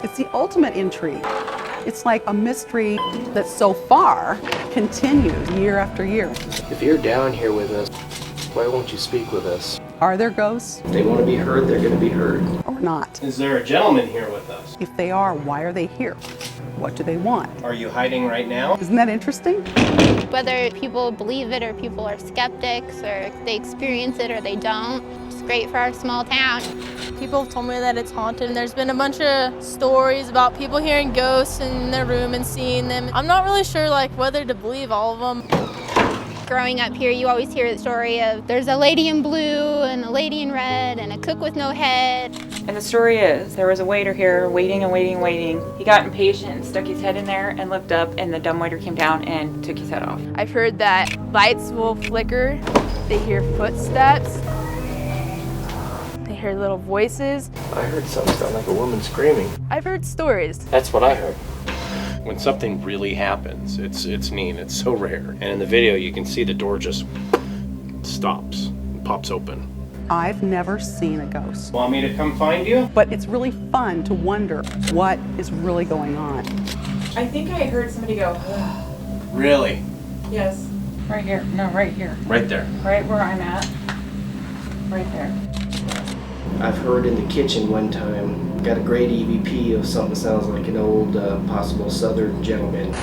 It's the ultimate intrigue. It's like a mystery that so far continues year after year. If you're down here with us, why won't you speak with us? Are there ghosts? If they want to be heard, they're going to be heard. Or not? Is there a gentleman here with us? If they are, why are they here? What do they want? Are you hiding right now? Isn't that interesting? Whether people believe it or people are skeptics or they experience it or they don't, it's great for our small town. People have told me that it's haunted, and there's been a bunch of stories about people hearing ghosts in their room and seeing them. I'm not really sure whether to believe all of them. Growing up here, you always hear the story of there's a lady in blue and a lady in red and a cook with no head. And the story is, there was a waiter here waiting and waiting and waiting. He got impatient and stuck his head in there and looked up, and the dumb waiter came down and took his head off. I've heard that lights will flicker, they hear footsteps, they hear little voices. I heard something sound like a woman screaming. I've heard stories. That's what I heard. When something really happens, it's neat, it's so rare. And in the video, you can see the door just stops, and pops open. I've never seen a ghost. Want me to come find you? But it's really fun to wonder what is really going on. I think I heard somebody go, Really? yes. Right here, no, right here. Right there. Right where I'm at. Right there. I've heard in the kitchen one time, got a great EVP of something that sounds like an old possible southern gentleman.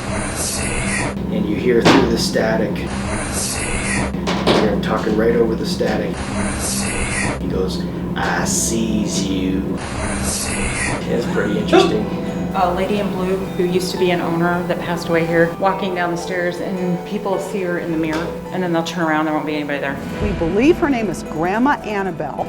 And you hear through the static, you hear him talking right over the static. He goes, I sees you. It's pretty interesting. A lady in blue who used to be an owner that passed away here, walking down the stairs, and people see her in the mirror, and then they'll turn around, there won't be anybody there. We believe her name is Grandma Annabelle.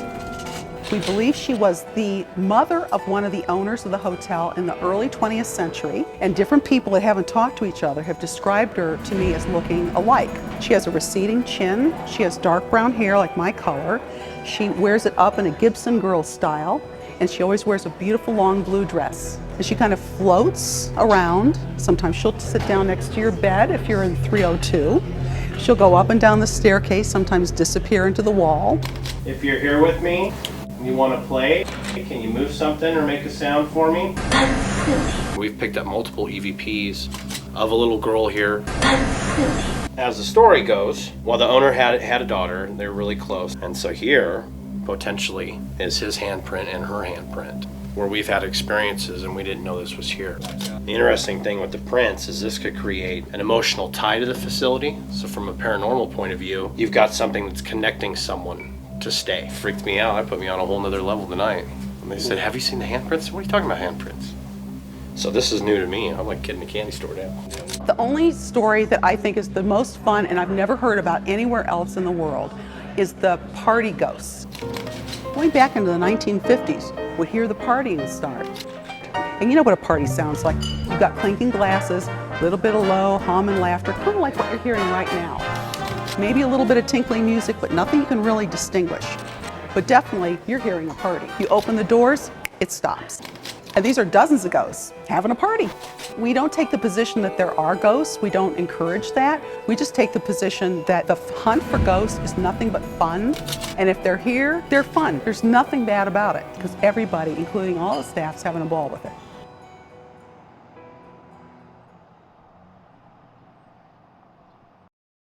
We believe she was the mother of one of the owners of the hotel in the early 20th century, and different people that haven't talked to each other have described her to me as looking alike. She has a receding chin, she has dark brown hair like my color, she wears it up in a Gibson girl style, and she always wears a beautiful long blue dress. And she kind of floats around. Sometimes she'll sit down next to your bed if you're in 302. She'll go up and down the staircase, sometimes disappear into the wall. If you're here with me, you want to play, can you move something or make a sound for me? We've picked up multiple EVPs of a little girl here. As the story goes, while the owner had a daughter, they're really close. And so here, potentially, is his handprint and her handprint, where we've had experiences and we didn't know this was here. The interesting thing with the prints is this could create an emotional tie to the facility. So from a paranormal point of view, you've got something that's connecting someone to stay. Freaked me out. That put me on a whole nother level tonight. And they said, have you seen the handprints? What are you talking about, handprints? So this is new to me. I'm like a kid in a candy store now. The only story that I think is the most fun and I've never heard about anywhere else in the world is the party ghosts. Going back into the 1950s, we'd hear the partying start. And you know what a party sounds like. You've got clinking glasses, a little bit of low hum and laughter, kind of like what you're hearing right now. Maybe a little bit of tinkling music, but nothing you can really distinguish. But definitely, you're hearing a party. You open the doors, it stops. And these are dozens of ghosts having a party. We don't take the position that there are ghosts. We don't encourage that. We just take the position that the hunt for ghosts is nothing but fun. And if they're here, they're fun. There's nothing bad about it because everybody, including all the staff, is having a ball with it.